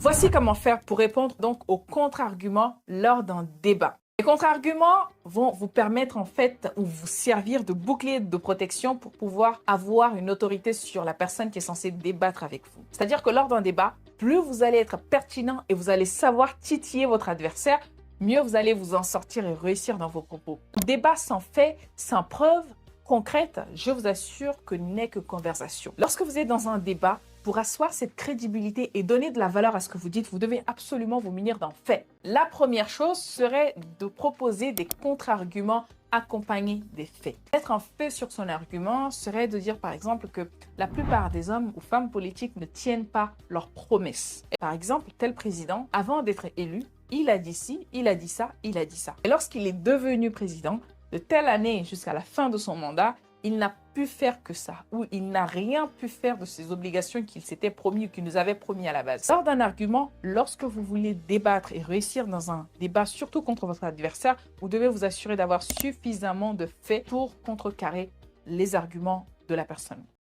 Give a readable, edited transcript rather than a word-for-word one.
Voici comment faire pour répondre donc aux contre-arguments lors d'un débat. Les contre-arguments vont vous permettre en fait ou vous servir de bouclier de protection pour pouvoir avoir une autorité sur la personne qui est censée débattre avec vous. C'est-à-dire que lors d'un débat, plus vous allez être pertinent et vous allez savoir titiller votre adversaire, mieux vous allez vous en sortir et réussir dans vos propos. Un débat sans fait, sans preuve concrète, je vous assure que n'est que conversation. Lorsque vous êtes dans un débat, pour asseoir cette crédibilité et donner de la valeur à ce que vous dites, vous devez absolument vous munir d'un fait. La première chose serait de proposer des contre-arguments accompagnés des faits. Être un fait sur son argument serait de dire par exemple que la plupart des hommes ou femmes politiques ne tiennent pas leurs promesses. Par exemple, tel président, avant d'être élu, il a dit ci, il a dit ça, il a dit ça. Et lorsqu'il est devenu président, de telle année jusqu'à la fin de son mandat, il n'a pu faire que ça, ou il n'a rien pu faire de ses obligations qu'il s'était promis ou qu'il nous avait promis à la base. Lors d'un argument, lorsque vous voulez débattre et réussir dans un débat, surtout contre votre adversaire, vous devez vous assurer d'avoir suffisamment de faits pour contrecarrer les arguments de la personne.